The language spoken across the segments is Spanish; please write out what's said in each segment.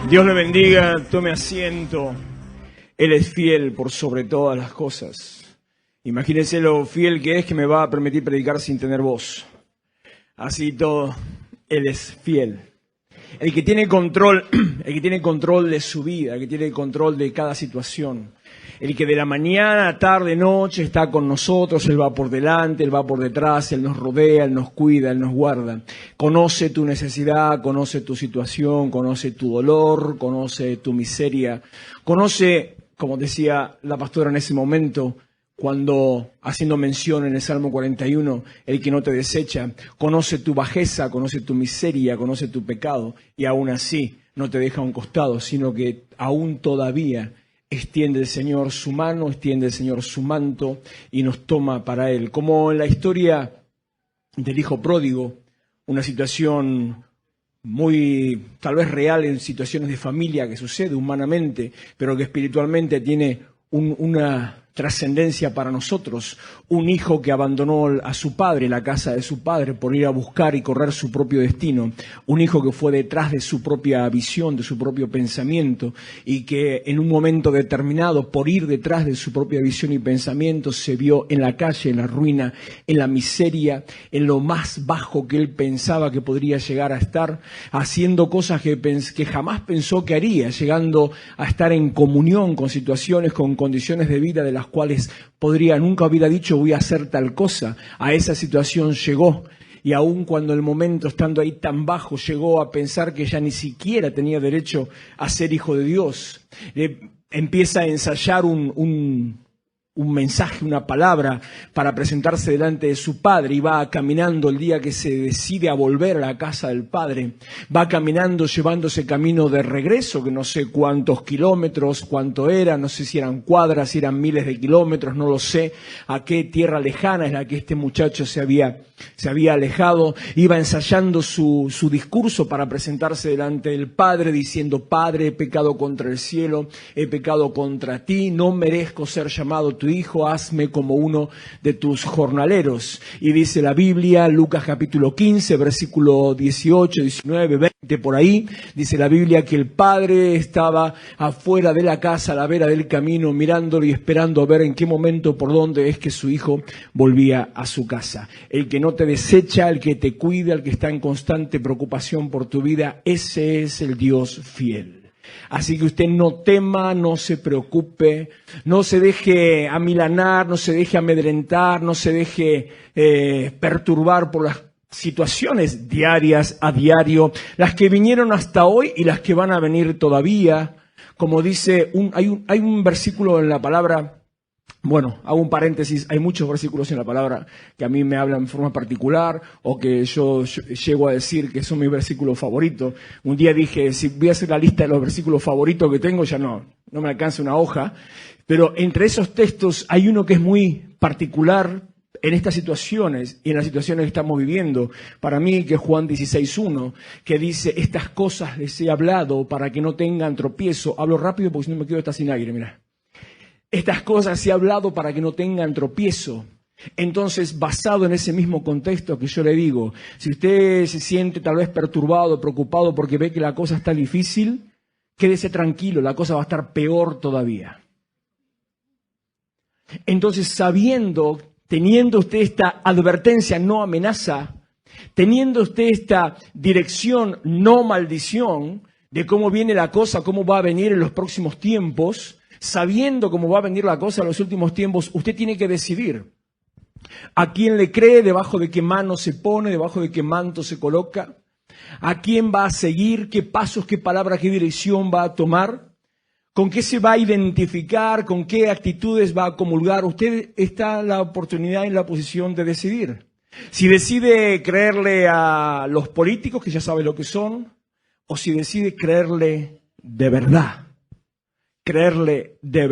Dios le bendiga, tome asiento. Él es fiel por sobre todas las cosas. Imagínense lo fiel que es, que me va a permitir predicar sin tener voz. Así todo, Él es fiel. El que tiene control de su vida, el que tiene control de cada situación. El que de la mañana, tarde, noche está con nosotros, Él va por delante, Él va por detrás, Él nos rodea, Él nos cuida, Él nos guarda. Conoce tu necesidad, conoce tu situación, conoce tu dolor, conoce tu miseria. Conoce, como decía la pastora en ese momento, cuando haciendo mención en el Salmo 41, el que no te desecha, conoce tu bajeza, conoce tu miseria, conoce tu pecado, y aún así no te deja a un costado, sino que aún todavía extiende el Señor su mano, extiende el Señor su manto y nos toma para Él. Como en la historia del hijo pródigo, una situación muy, tal vez real en situaciones de familia que sucede humanamente, pero que espiritualmente tiene una trascendencia para nosotros. Un hijo que abandonó a su padre, la casa de su padre, por ir a buscar y correr su propio destino. Un hijo que fue detrás de su propia visión, de su propio pensamiento, y que en un momento determinado, por ir detrás de su propia visión y pensamiento, se vio en la calle, en la ruina, en la miseria, en lo más bajo que él pensaba que podría llegar a estar, haciendo cosas que jamás pensó que haría, llegando a estar en comunión con situaciones, con condiciones de vida de las cuales nunca hubiera dicho voy a hacer tal cosa. A esa situación llegó, y aun cuando el momento, estando ahí tan bajo, llegó a pensar que ya ni siquiera tenía derecho a ser hijo de Dios. Empieza a ensayar un mensaje, una palabra para presentarse delante de su padre, y va caminando el día que se decide a volver a la casa del padre. Va caminando llevando ese camino de regreso, que no sé cuántos kilómetros, cuánto era, no sé si eran cuadras, si eran miles de kilómetros, no lo sé, a qué tierra lejana es la que este muchacho se había alejado. Iba ensayando su discurso para presentarse delante del Padre, diciendo: Padre, he pecado contra el cielo, he pecado contra ti, no merezco ser llamado tu hijo, hazme como uno de tus jornaleros. Y dice la Biblia, Lucas capítulo 15, versículo 18, 19, 20, por ahí, dice la Biblia que el padre estaba afuera de la casa, a la vera del camino, mirándolo y esperando a ver en qué momento, por dónde es que su hijo volvía a su casa. El que no te desecha, el que te cuida, el que está en constante preocupación por tu vida, ese es el Dios fiel. Así que usted no tema, no se preocupe, no se deje amilanar, no se deje amedrentar, no se deje perturbar por las situaciones diarias a diario, las que vinieron hasta hoy y las que van a venir todavía. Como dice, hay un versículo en la palabra. Bueno, hago un paréntesis, hay muchos versículos en la palabra que a mí me hablan en forma particular, o que yo llego a decir que son mis versículos favoritos. Un día dije, si voy a hacer la lista de los versículos favoritos que tengo, ya no me alcanza una hoja. Pero entre esos textos hay uno que es muy particular en estas situaciones y en las situaciones que estamos viviendo. Para mí, que es Juan 16:1, que dice: estas cosas les he hablado para que no tengan tropiezo. Hablo rápido porque si no me quedo hasta sin aire, mira. Estas cosas he hablado para que no tengan tropiezo. Entonces, basado en ese mismo contexto que yo le digo, si usted se siente tal vez perturbado, preocupado porque ve que la cosa está difícil, quédese tranquilo, la cosa va a estar peor todavía. Entonces, teniendo usted esta advertencia, no amenaza, teniendo usted esta dirección, no maldición, de cómo viene la cosa, cómo va a venir en los próximos tiempos, sabiendo cómo va a venir la cosa en los últimos tiempos, usted tiene que decidir a quién le cree, debajo de qué mano se pone, debajo de qué manto se coloca, a quién va a seguir, qué pasos, qué palabras, qué dirección va a tomar, con qué se va a identificar, con qué actitudes va a comulgar. Usted está en la oportunidad, en la posición de decidir. Si decide creerle a los políticos, que ya sabe lo que son, o si decide creerle de verdad. Creerle de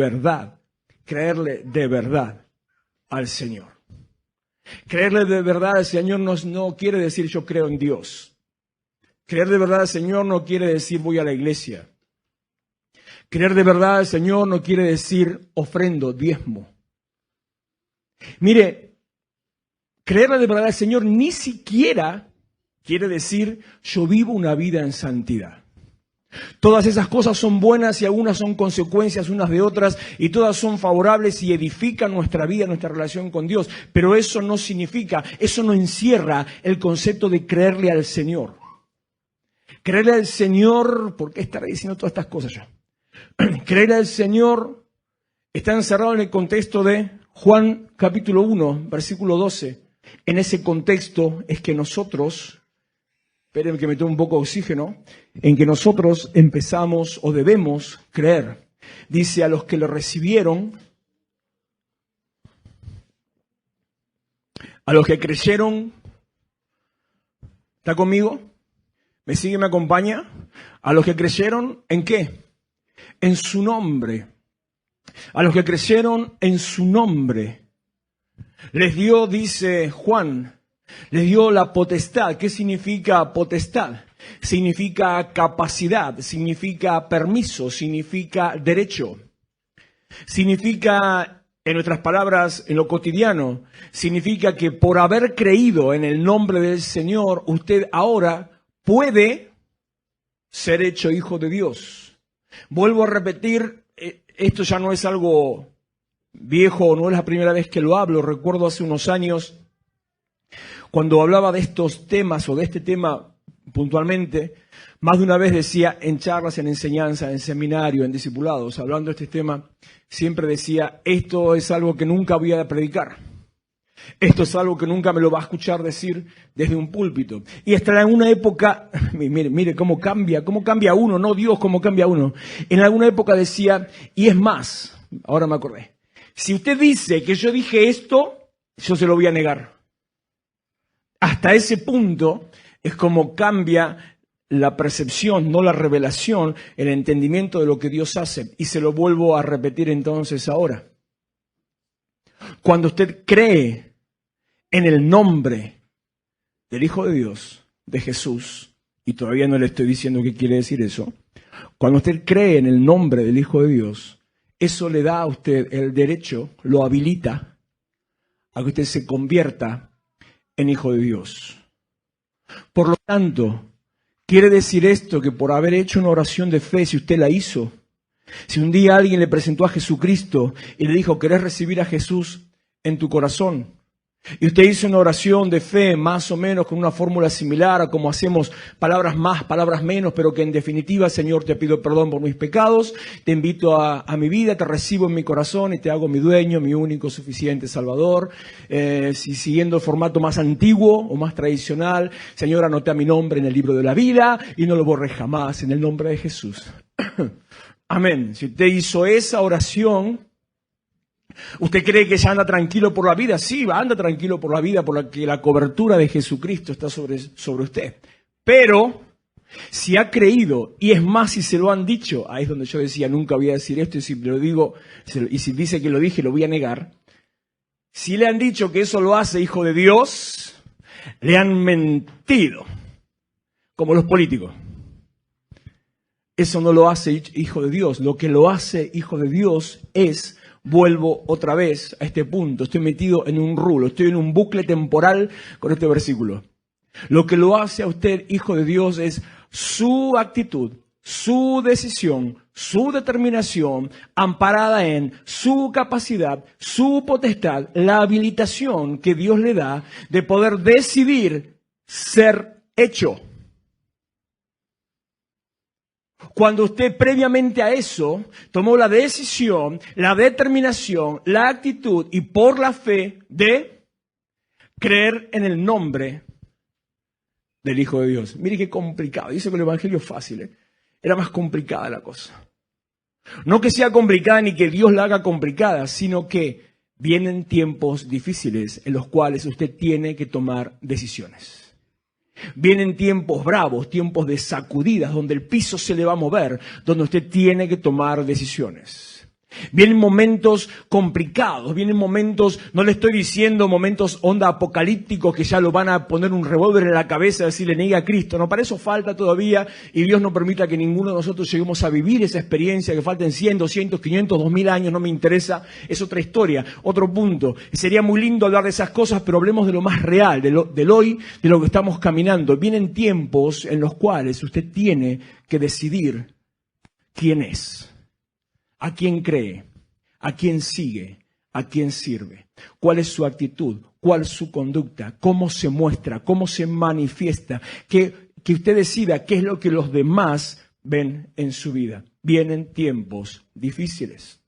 verdad al Señor. Creerle de verdad al Señor no quiere decir yo creo en Dios. Creer de verdad al Señor no quiere decir voy a la iglesia. Creer de verdad al Señor no quiere decir ofrendo, diezmo. Mire, creerle de verdad al Señor ni siquiera quiere decir yo vivo una vida en santidad. Todas esas cosas son buenas y algunas son consecuencias unas de otras y todas son favorables y edifican nuestra vida, nuestra relación con Dios. Pero eso no significa, eso no encierra el concepto de creerle al Señor. Creerle al Señor, ¿por qué estaré diciendo todas estas cosas yo? Creerle al Señor está encerrado en el contexto de Juan capítulo 1, versículo 12. En ese contexto es que nosotros, esperen que me tome un poco de oxígeno, en que nosotros empezamos o debemos creer. Dice, a los que lo recibieron, a los que creyeron, ¿está conmigo? ¿Me sigue, me acompaña? A los que creyeron, ¿en qué? En su nombre. A los que creyeron en su nombre. Les dio, dice Juan, les dio la potestad. ¿Qué significa potestad? Significa capacidad, significa permiso, significa derecho. Significa, en nuestras palabras, en lo cotidiano, significa que por haber creído en el nombre del Señor, usted ahora puede ser hecho hijo de Dios. Vuelvo a repetir, esto ya no es algo viejo, no es la primera vez que lo hablo. Recuerdo hace unos años, cuando hablaba de estos temas o de este tema puntualmente, más de una vez decía en charlas, en enseñanza, en seminario, en discipulados, hablando de este tema, siempre decía, esto es algo que nunca voy a predicar. Esto es algo que nunca me lo va a escuchar decir desde un púlpito. Y hasta en una época, mire cómo cambia uno, no Dios, cómo cambia uno. En alguna época decía, y es más, ahora me acordé, si usted dice que yo dije esto, yo se lo voy a negar. Hasta ese punto es como cambia la percepción, no la revelación, el entendimiento de lo que Dios hace. Y se lo vuelvo a repetir entonces ahora. Cuando usted cree en el nombre del Hijo de Dios, de Jesús, y todavía no le estoy diciendo qué quiere decir eso, cuando usted cree en el nombre del Hijo de Dios, eso le da a usted el derecho, lo habilita a que usted se convierta en hijo de Dios. Por lo tanto, quiere decir esto que por haber hecho una oración de fe, si usted la hizo, si un día alguien le presentó a Jesucristo y le dijo, ¿querés recibir a Jesús en tu corazón? Y usted hizo una oración de fe más o menos con una fórmula similar a como hacemos palabras más, palabras menos, pero que en definitiva, Señor, te pido perdón por mis pecados, te invito a mi vida, te recibo en mi corazón y te hago mi dueño, mi único, suficiente Salvador. Si siguiendo el formato más antiguo o más tradicional, Señor, anoté a mi nombre en el libro de la vida y no lo borré jamás en el nombre de Jesús. Amén. Si usted hizo esa oración, ¿usted cree que ya anda tranquilo por la vida? Sí, anda tranquilo por la vida porque la cobertura de Jesucristo está sobre usted. Pero si ha creído, y es más, si se lo han dicho, ahí es donde yo decía, nunca voy a decir esto, y si lo digo, y si dice que lo dije, lo voy a negar. Si le han dicho que eso lo hace hijo de Dios, le han mentido, como los políticos. Eso no lo hace hijo de Dios. Lo que lo hace hijo de Dios es, vuelvo otra vez a este punto, estoy metido en un rulo, estoy en un bucle temporal con este versículo. Lo que lo hace a usted hijo de Dios es su actitud, su decisión, su determinación, amparada en su capacidad, su potestad, la habilitación que Dios le da de poder decidir ser hecho. Cuando usted previamente a eso tomó la decisión, la determinación, la actitud y por la fe de creer en el nombre del Hijo de Dios. Mire qué complicado. Dice que el Evangelio es fácil, Era más complicada la cosa. No que sea complicada ni que Dios la haga complicada, sino que vienen tiempos difíciles en los cuales usted tiene que tomar decisiones. Vienen tiempos bravos, tiempos de sacudidas, donde el piso se le va a mover, donde usted tiene que tomar decisiones. Vienen momentos complicados, vienen momentos, no le estoy diciendo momentos onda apocalípticos que ya lo van a poner un revólver en la cabeza y decirle niega a Cristo. No, para eso falta todavía y Dios no permita que ninguno de nosotros lleguemos a vivir esa experiencia, que falten 100, 200, 500, 2000 años, no me interesa, es otra historia, otro punto. Sería muy lindo hablar de esas cosas, pero hablemos de lo más real, del hoy, de lo que estamos caminando. Vienen tiempos en los cuales usted tiene que decidir quién es. ¿A quién cree? ¿A quién sigue? ¿A quién sirve? ¿Cuál es su actitud? ¿Cuál es su conducta? ¿Cómo se muestra? ¿Cómo se manifiesta? Que usted decida qué es lo que los demás ven en su vida. Vienen tiempos difíciles.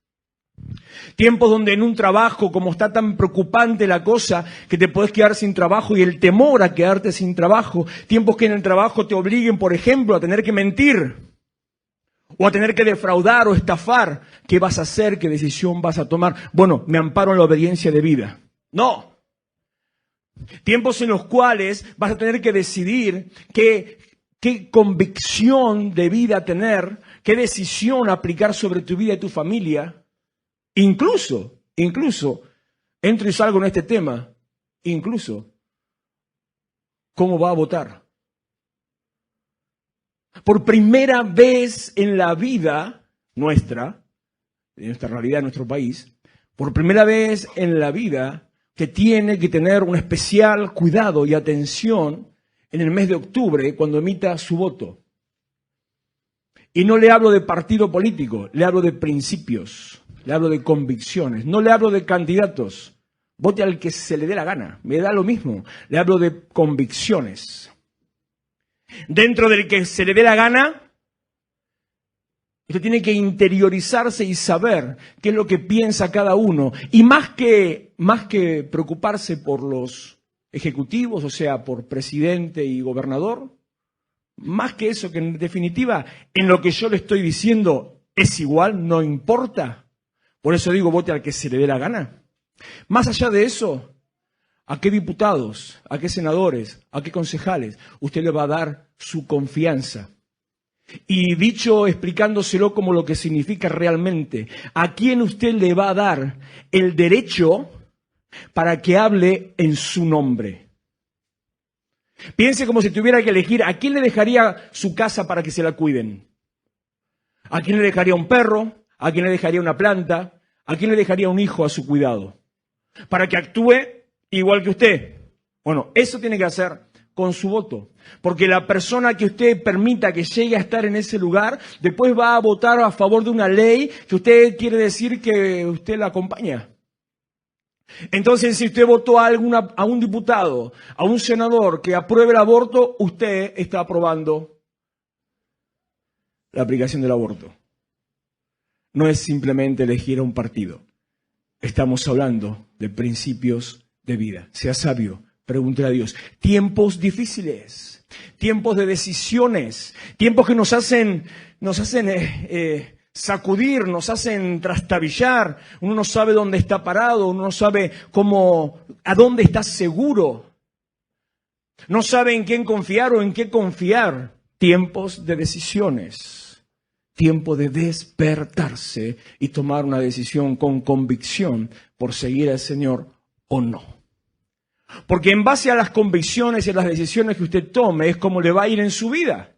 Tiempos donde en un trabajo, como está tan preocupante la cosa, que te puedes quedar sin trabajo y el temor a quedarte sin trabajo. Tiempos que en el trabajo te obliguen, por ejemplo, a tener que mentir. O a tener que defraudar o estafar. ¿Qué vas a hacer? ¿Qué decisión vas a tomar? Bueno, me amparo en la obediencia de vida. No. Tiempos en los cuales vas a tener que decidir qué convicción de vida tener, qué decisión aplicar sobre tu vida y tu familia. Incluso, entro y salgo en este tema, incluso, cómo va a votar. Por primera vez en la vida nuestra, en nuestra realidad, en nuestro país, por primera vez en la vida que tiene que tener un especial cuidado y atención en el mes de octubre cuando emita su voto. Y no le hablo de partido político, le hablo de principios, le hablo de convicciones, no le hablo de candidatos. Vote al que se le dé la gana, me da lo mismo, le hablo de convicciones. Dentro del que se le dé la gana, usted tiene que interiorizarse y saber qué es lo que piensa cada uno. Y más que preocuparse por los ejecutivos, o sea, por presidente y gobernador, más que eso, que en definitiva, en lo que yo le estoy diciendo es igual, no importa. Por eso digo, vote al que se le dé la gana. Más allá de eso, ¿a qué diputados, a qué senadores, a qué concejales usted le va a dar su confianza? Y dicho, explicándoselo como lo que significa realmente, ¿a quién usted le va a dar el derecho para que hable en su nombre? Piense como si tuviera que elegir a quién le dejaría su casa para que se la cuiden. ¿A quién le dejaría un perro? ¿A quién le dejaría una planta? ¿A quién le dejaría un hijo a su cuidado? Para que actúe igual que usted. Bueno, eso tiene que hacer con su voto. Porque la persona que usted permita que llegue a estar en ese lugar, después va a votar a favor de una ley que usted quiere decir que usted la acompaña. Entonces, si usted votó a un diputado, a un senador que apruebe el aborto, usted está aprobando la aplicación del aborto. No es simplemente elegir a un partido. Estamos hablando de principios de vida. Sea sabio, pregúntele a Dios. Tiempos difíciles, tiempos de decisiones, tiempos que nos hacen sacudir, nos hacen trastabillar. Uno no sabe dónde está parado, uno no sabe a dónde está seguro. No sabe en quién confiar o en qué confiar. Tiempos de decisiones. Tiempo de despertarse y tomar una decisión con convicción por seguir al Señor o no. Porque en base a las convicciones y a las decisiones que usted tome es como le va a ir en su vida.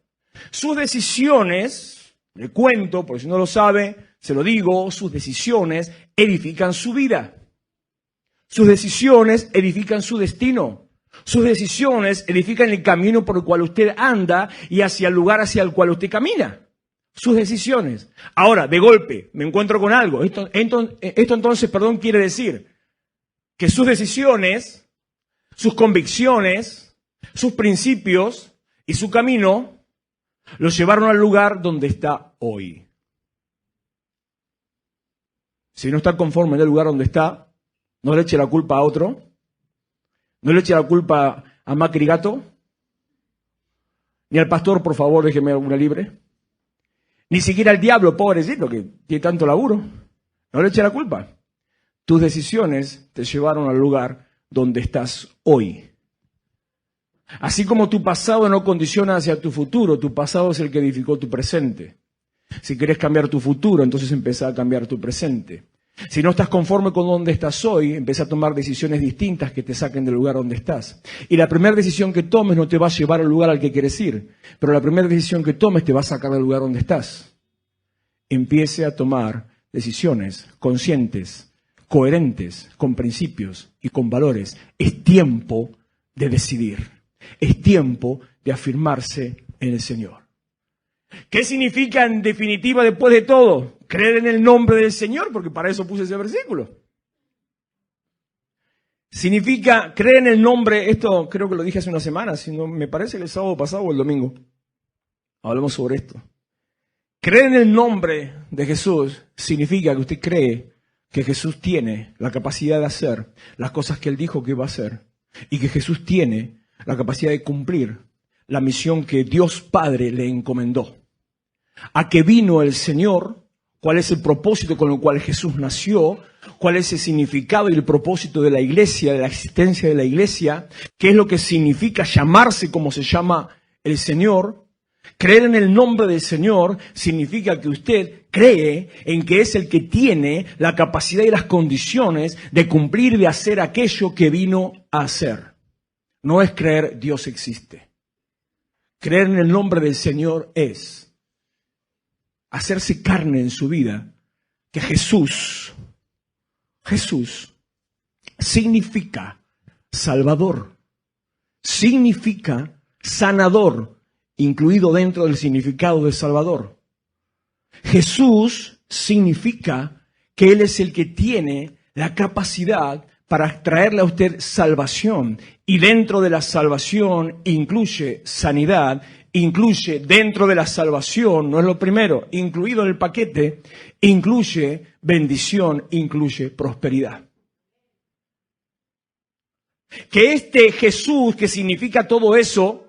Sus decisiones, le cuento, porque si no lo sabe, se lo digo, sus decisiones edifican su vida. Sus decisiones edifican su destino. Sus decisiones edifican el camino por el cual usted anda y hacia el lugar hacia el cual usted camina. Sus decisiones. Ahora, de golpe, me encuentro con algo. Esto entonces, quiere decir que sus decisiones, sus convicciones, sus principios y su camino los llevaron al lugar donde está hoy. Si no está conforme en el lugar donde está, no le eche la culpa a otro, no le eche la culpa a Macri Gato, ni al pastor, por favor, déjeme alguna libre. Ni siquiera al diablo, pobrecito, que tiene tanto laburo. No le eche la culpa. Tus decisiones te llevaron al lugar donde estás hoy. Así como tu pasado no condiciona hacia tu futuro, tu pasado es el que edificó tu presente. Si querés cambiar tu futuro, entonces empezá a cambiar tu presente. Si no estás conforme con donde estás hoy, empezá a tomar decisiones distintas que te saquen del lugar donde estás. Y la primera decisión que tomes no te va a llevar al lugar al que quieres ir, pero la primera decisión que tomes te va a sacar del lugar donde estás. Empiece a tomar decisiones conscientes, coherentes, con principios y con valores. Es tiempo de decidir. Es tiempo de afirmarse en el Señor. ¿Qué significa en definitiva después de todo? Creer en el nombre del Señor, porque para eso puse ese versículo. Significa creer en el nombre, esto creo que lo dije hace una semana, sino me parece que el sábado pasado o el domingo. Hablamos sobre esto. Creer en el nombre de Jesús significa que usted cree que Jesús tiene la capacidad de hacer las cosas que Él dijo que iba a hacer y que Jesús tiene la capacidad de cumplir la misión que Dios Padre le encomendó. ¿A qué vino el Señor? ¿Cuál es el propósito con el cual Jesús nació? ¿Cuál es el significado y el propósito de la iglesia, de la existencia de la iglesia? ¿Qué es lo que significa llamarse como se llama el Señor? Creer en el nombre del Señor significa que usted cree en que es el que tiene la capacidad y las condiciones de cumplir, de hacer aquello que vino a hacer. No es creer Dios existe. Creer en el nombre del Señor es hacerse carne en su vida, que Jesús significa Salvador, significa sanador, incluido dentro del significado de Salvador. Jesús significa que Él es el que tiene la capacidad para traerle a usted salvación, y dentro de la salvación incluye sanidad, incluye dentro de la salvación, no es lo primero, incluido en el paquete, incluye bendición, incluye prosperidad. Que este Jesús, que significa todo eso,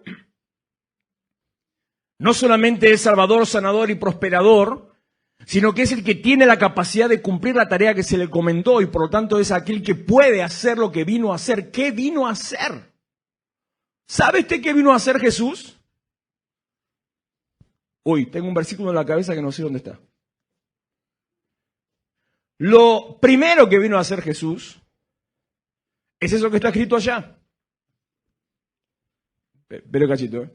no solamente es salvador, sanador y prosperador, sino que es el que tiene la capacidad de cumplir la tarea que se le encomendó y por lo tanto es aquel que puede hacer lo que vino a hacer. ¿Qué vino a hacer? ¿Sabe usted qué vino a hacer Jesús? Uy, tengo un versículo en la cabeza que no sé dónde está. Lo primero que vino a hacer Jesús es eso que está escrito allá. Pero cachito, ¿eh?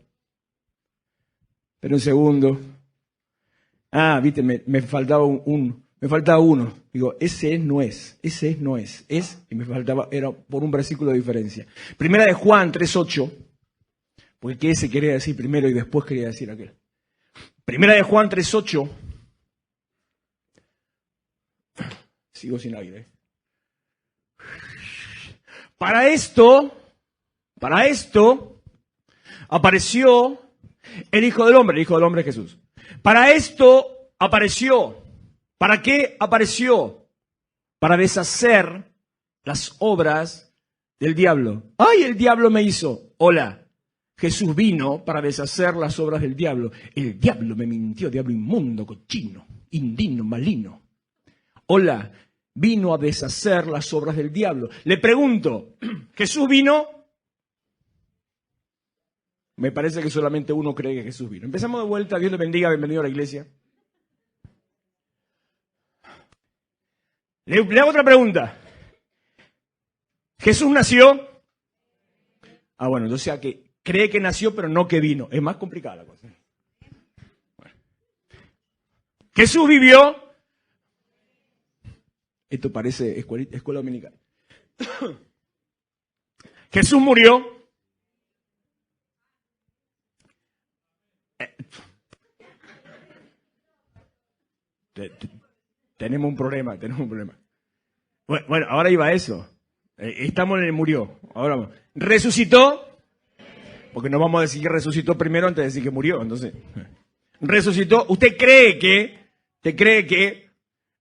Pero un segundo. Ah, viste, me faltaba me faltaba uno. Digo, ese no es, y me faltaba, era por un versículo de diferencia. Primera de Juan 3:8, porque ese quería decir primero y después quería decir aquel. Primera de Juan 3:8, sigo sin aire. Para esto apareció el Hijo del Hombre es Jesús. Para esto apareció. ¿Para qué apareció? Para deshacer las obras del diablo. ¡Ay, el diablo me hizo! Hola. Jesús vino para deshacer las obras del diablo. El diablo me mintió, diablo inmundo, cochino, indigno, maligno. Hola, vino a deshacer las obras del diablo. Le pregunto, ¿Jesús vino? Me parece que solamente uno cree que Jesús vino. Empezamos de vuelta, Dios le bendiga, bienvenido a la iglesia. Le hago otra pregunta. ¿Jesús nació? Ah, bueno, entonces sea que cree que nació, pero no que vino. Es más complicada la cosa. Bueno. ¿Jesús vivió? Esto parece escuela dominical. ¿Jesús murió? Tenemos un problema. Bueno, ahora iba a eso. Estamos en el murió. Ahora vamos. ¿Resucitó? Porque no vamos a decir que resucitó primero antes de decir que murió. Entonces, resucitó. ¿Usted cree que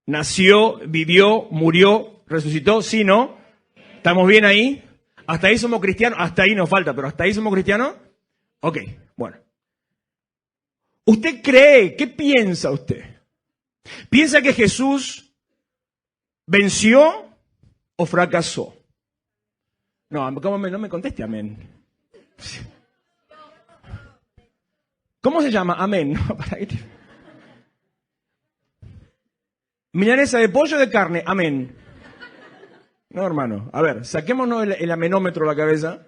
nació, vivió, murió, resucitó? ¿Sí, no? ¿Estamos bien ahí? ¿Hasta ahí somos cristianos? Hasta ahí nos falta, pero ¿hasta ahí somos cristianos? Ok, bueno. ¿Usted cree? ¿Qué piensa usted? ¿Piensa que Jesús venció o fracasó? No, no me conteste amén. ¿Cómo se llama? Amén. Milanesa de pollo o de carne, amén. No, hermano. A ver, saquémonos el amenómetro de la cabeza.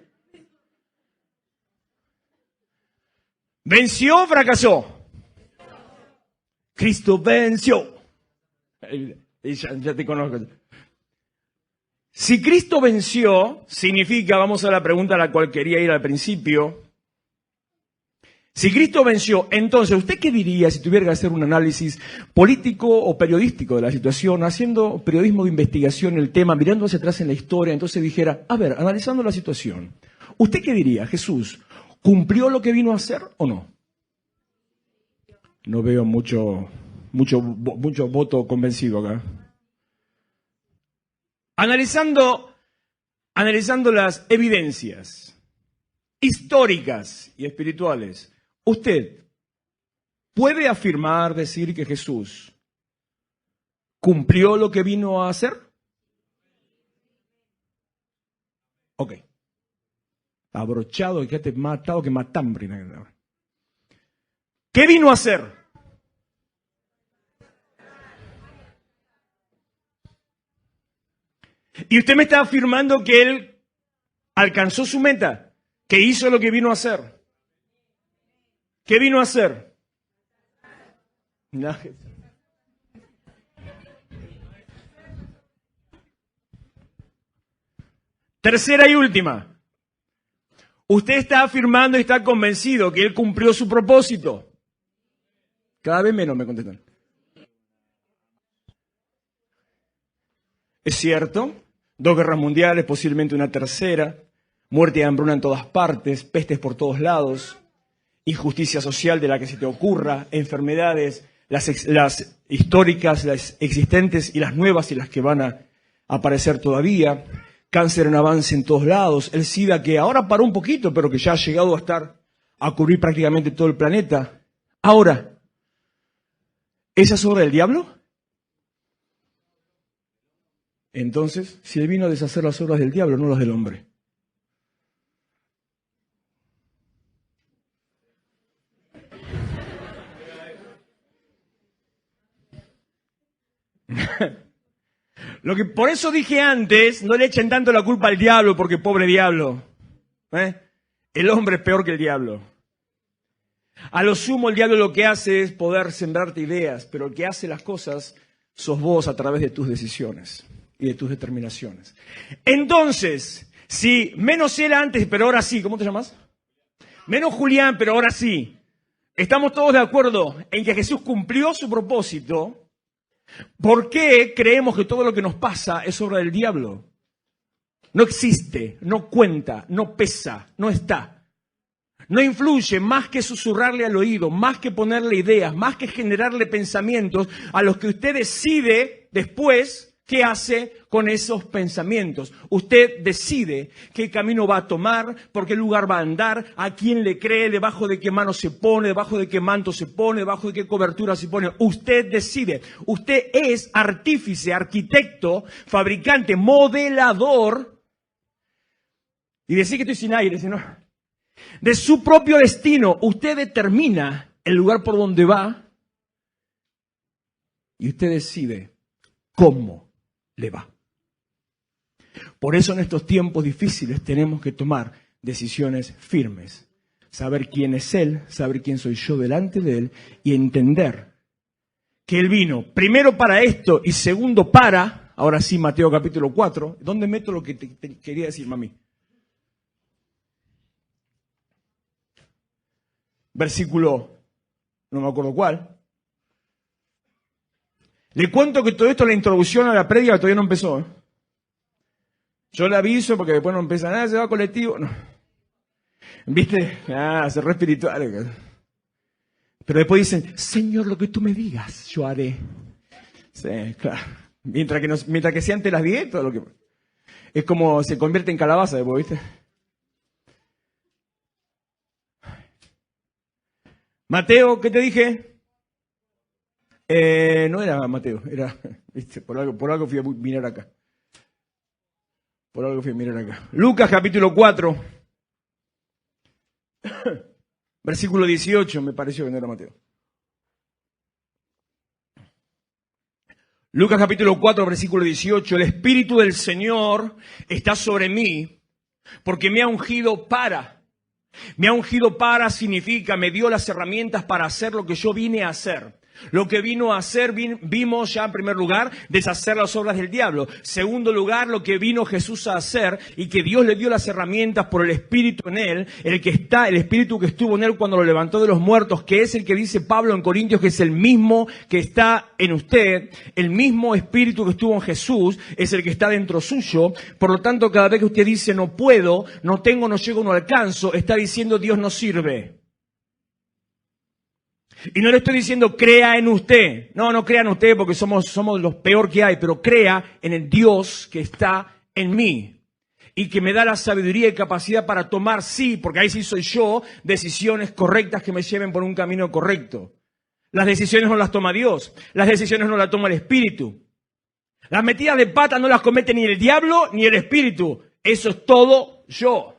¿Venció o fracasó? Cristo venció. Ya te conozco. Si Cristo venció, significa, vamos a la pregunta a la cual quería ir al principio. Si Cristo venció, entonces, ¿usted qué diría si tuviera que hacer un análisis político o periodístico de la situación, haciendo periodismo de investigación en el tema, mirando hacia atrás en la historia, entonces dijera, a ver, analizando la situación, ¿usted qué diría? Jesús, ¿cumplió lo que vino a hacer o no? No veo mucho voto convencido acá. Analizando las evidencias históricas y espirituales, ¿usted puede afirmar, decir que Jesús cumplió lo que vino a hacer? Ok. Abrochado y quédate más atado que matambre. ¿Qué vino a hacer? Y usted me está afirmando que él alcanzó su meta, que hizo lo que vino a hacer. ¿Qué vino a hacer? Tercera y última. Usted está afirmando y está convencido que él cumplió su propósito. Cada vez menos me contestan. Es cierto, 2 guerras mundiales, posiblemente una tercera, muerte y hambruna en todas partes, pestes por todos lados, injusticia social de la que se te ocurra, enfermedades, las históricas, las existentes y las nuevas y las que van a aparecer todavía, cáncer en avance en todos lados, el SIDA que ahora paró un poquito, pero que ya ha llegado a cubrir prácticamente todo el planeta. Ahora, ¿esa es obra del diablo? Entonces, si él vino a deshacer las obras del diablo, no las del hombre. Por eso dije antes, no le echen tanto la culpa al diablo, porque pobre diablo. El hombre es peor que el diablo. A lo sumo el diablo lo que hace es poder sembrarte ideas, pero el que hace las cosas sos vos a través de tus decisiones y de tus determinaciones. Entonces, si menos era antes, pero ahora sí, ¿cómo te llamas? Menos Julián, pero ahora sí. Estamos todos de acuerdo en que Jesús cumplió su propósito. ¿Por qué creemos que todo lo que nos pasa es obra del diablo? No existe, no cuenta, no pesa, no está. No influye más que susurrarle al oído, más que ponerle ideas, más que generarle pensamientos a los que usted decide después qué hace con esos pensamientos. Usted decide qué camino va a tomar, por qué lugar va a andar, a quién le cree, debajo de qué mano se pone, debajo de qué manto se pone, debajo de qué cobertura se pone. Usted decide. Usted es artífice, arquitecto, fabricante, modelador. Y decir que estoy sin aire, sino de su propio destino. Usted determina el lugar por donde va y usted decide cómo le va. Por eso en estos tiempos difíciles tenemos que tomar decisiones firmes. Saber quién es Él, saber quién soy yo delante de Él y entender que Él vino primero para esto y segundo para, ahora sí, Mateo capítulo 4. ¿Dónde meto lo que te quería decir, mami? Versículo, no me acuerdo cuál. Le cuento que todo esto, la introducción a la prédica todavía no empezó. Yo le aviso porque después no empieza nada, se va colectivo. No. ¿Viste? Se re espiritual. Pero después dicen, Señor, lo que tú me digas, yo haré. Sí, claro. Mientras que sea ante las 10, todo lo que... Es como se convierte en calabaza después, ¿viste? Mateo, ¿qué te dije? No era Mateo, era, ¿viste? Por algo fui a mirar acá. Lucas capítulo 4, versículo 18, me pareció que no era Mateo. Lucas capítulo 4, versículo 18. El Espíritu del Señor está sobre mí porque me ha ungido para. Me ha ungido para significa, me dio las herramientas para hacer lo que yo vine a hacer. Lo que vino a hacer, vimos ya en primer lugar, deshacer las obras del diablo. Segundo lugar, lo que vino Jesús a hacer y que Dios le dio las herramientas por el Espíritu en él, el Espíritu que estuvo en él cuando lo levantó de los muertos, que es el que dice Pablo en Corintios, que es el mismo que está en usted, el mismo Espíritu que estuvo en Jesús, es el que está dentro suyo. Por lo tanto, cada vez que usted dice no puedo, no tengo, no llego, no alcanzo, está diciendo Dios no sirve. Y no le estoy diciendo crea en usted. No crea en usted porque somos los peor que hay, pero crea en el Dios que está en mí y que me da la sabiduría y capacidad para tomar, sí, porque ahí sí soy yo, decisiones correctas que me lleven por un camino correcto. Las decisiones no las toma Dios, las decisiones no las toma el Espíritu. Las metidas de pata no las comete ni el diablo ni el Espíritu. Eso es todo yo.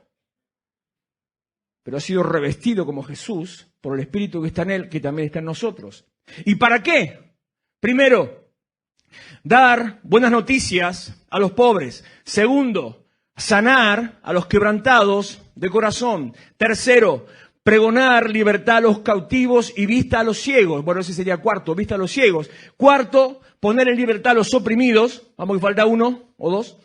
Pero ha sido revestido como Jesús por el Espíritu que está en él, que también está en nosotros. ¿Y para qué? Primero, dar buenas noticias a los pobres. Segundo, sanar a los quebrantados de corazón. Tercero, pregonar libertad a los cautivos y vista a los ciegos. Bueno, ese sería cuarto, vista a los ciegos. Cuarto, poner en libertad a los oprimidos. Vamos, que falta uno o dos.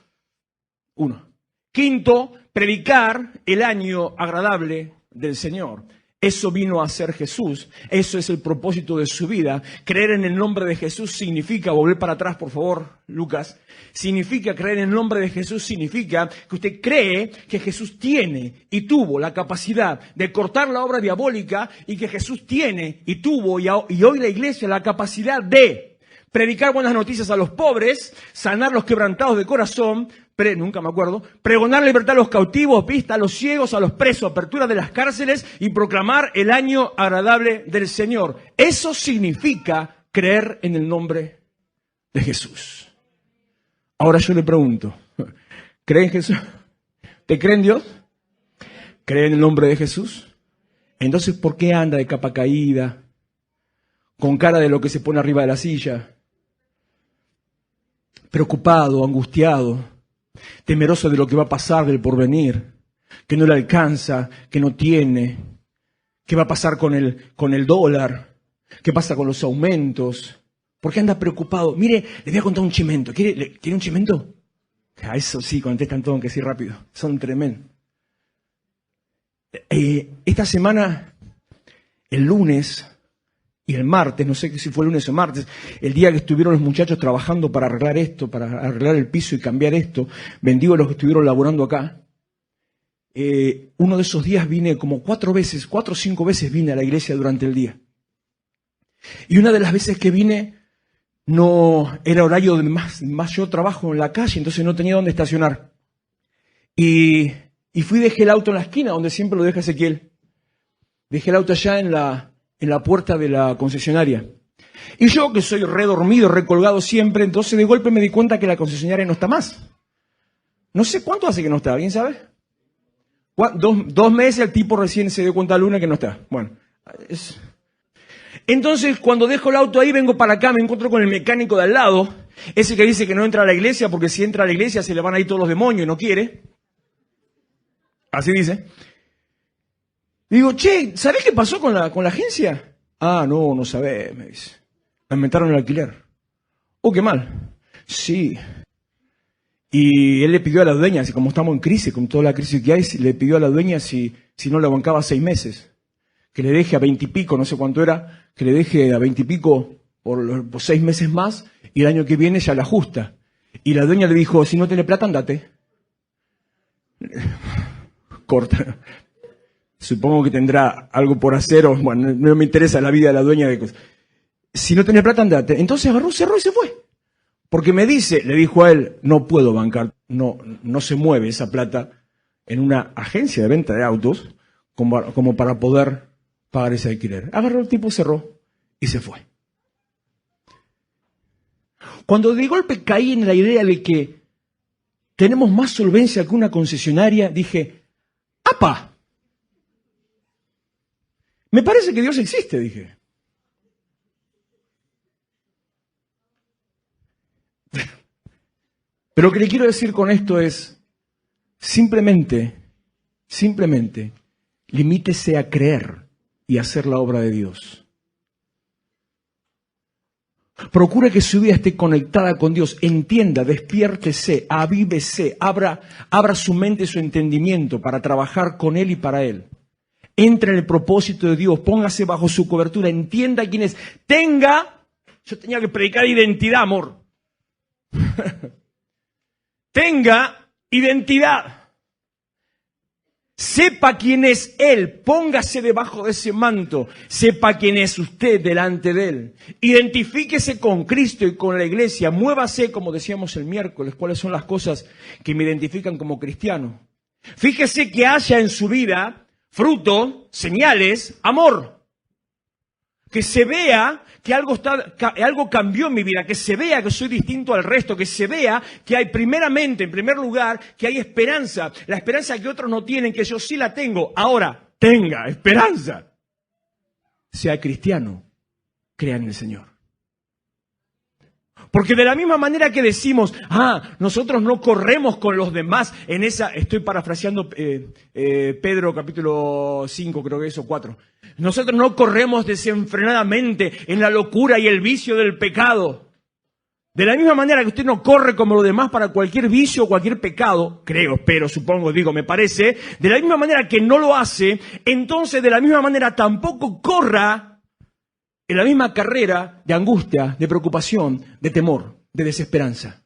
Uno. Quinto, predicar el año agradable del Señor. Eso vino a ser Jesús. Eso es el propósito de su vida. Creer en el nombre de Jesús significa, volver para atrás, por favor, Lucas. Significa, creer en el nombre de Jesús significa que usted cree que Jesús tiene y tuvo la capacidad de cortar la obra diabólica y que Jesús tiene y tuvo y hoy la iglesia la capacidad de predicar buenas noticias a los pobres, sanar los quebrantados de corazón, nunca me acuerdo, pregonar libertad a los cautivos, vista a los ciegos, a los presos, apertura de las cárceles y proclamar el año agradable del Señor. Eso significa creer en el nombre de Jesús. Ahora yo le pregunto, ¿cree en Jesús? ¿Te cree en Dios? ¿Cree en el nombre de Jesús? Entonces, ¿por qué anda de capa caída, con cara de lo que se pone arriba de la silla? Preocupado, angustiado, temeroso de lo que va a pasar, del porvenir, que no le alcanza, que no tiene, qué va a pasar con el dólar, qué pasa con los aumentos. ¿Por qué anda preocupado? Mire, le voy a contar un chimento. ¿Quiere un chimento? Eso sí, contestan todo, aunque sí rápido. Son tremendos. Esta semana, el lunes y el martes, no sé si fue el lunes o martes, el día que estuvieron los muchachos trabajando para arreglar esto, para arreglar el piso y cambiar esto, bendigo a los que estuvieron laborando acá. Uno de esos días vine como 4 o 5 veces vine a la iglesia durante el día. Y una de las veces que vine, no era horario de más yo trabajo en la calle, entonces no tenía dónde estacionar. Y fui y dejé el auto en la esquina, donde siempre lo deja Ezequiel. Dejé el auto allá en la puerta de la concesionaria. Y yo, que soy redormido, recolgado siempre, entonces de golpe me di cuenta que la concesionaria no está más. No sé cuánto hace que no está, ¿alguien sabe? 2 meses, el tipo recién se dio cuenta Luna que no está. Bueno, entonces cuando dejo el auto ahí, vengo para acá, me encuentro con el mecánico de al lado, ese que dice que no entra a la iglesia porque si entra a la iglesia se le van a ir todos los demonios y no quiere. Así dice. Digo, che, ¿sabés qué pasó con la agencia? Ah, no sabés, me dice. Aumentaron el alquiler. Oh, qué mal. Sí. Y él le pidió a la dueña, así como estamos en crisis, con toda la crisis que hay, le pidió a la dueña si no le bancaba 6 meses. Que le deje a 20 y pico, no sé cuánto era, que le deje a 20 y pico por 6 meses más y el año que viene ya la ajusta. Y la dueña le dijo, si no tiene plata, andate. Corta. Supongo que tendrá algo por hacer, o bueno, no me interesa la vida de la dueña de cosas. Si no tenés plata, andate. Entonces agarró, cerró y se fue. Porque le dijo a él, no puedo bancar, no se mueve esa plata en una agencia de venta de autos como para poder pagar ese alquiler. Agarró el tipo, cerró y se fue. Cuando de golpe caí en la idea de que tenemos más solvencia que una concesionaria, dije, ¡apa! Me parece que Dios existe, dije. Pero lo que le quiero decir con esto es, simplemente, limítese a creer y hacer la obra de Dios. Procure que su vida esté conectada con Dios. Entienda, despiértese, avívese, abra su mente y su entendimiento para trabajar con Él y para Él. Entre en el propósito de Dios, póngase bajo su cobertura, entienda quién es. Yo tenía que predicar identidad, amor. Tenga identidad. Sepa quién es Él, póngase debajo de ese manto, sepa quién es usted delante de Él. Identifíquese con Cristo y con la iglesia, muévase, como decíamos el miércoles, cuáles son las cosas que me identifican como cristiano. Fíjese que haya en su vida fruto, señales, amor. Que se vea que algo cambió en mi vida, que se vea que soy distinto al resto, que se vea que hay en primer lugar, que hay esperanza. La esperanza que otros no tienen, que yo sí la tengo. Ahora, tenga esperanza. Sea cristiano, crea en el Señor. Porque de la misma manera que decimos, nosotros no corremos con los demás en esa, estoy parafraseando Pedro capítulo 5, creo que es, o 4. Nosotros no corremos desenfrenadamente en la locura y el vicio del pecado. De la misma manera que usted no corre como los demás para cualquier vicio o cualquier pecado, creo, espero, supongo, digo, me parece, de la misma manera que no lo hace, entonces de la misma manera tampoco corra en la misma carrera de angustia, de preocupación, de temor, de desesperanza.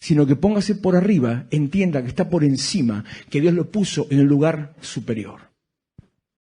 Sino que póngase por arriba, entienda que está por encima, que Dios lo puso en el lugar superior.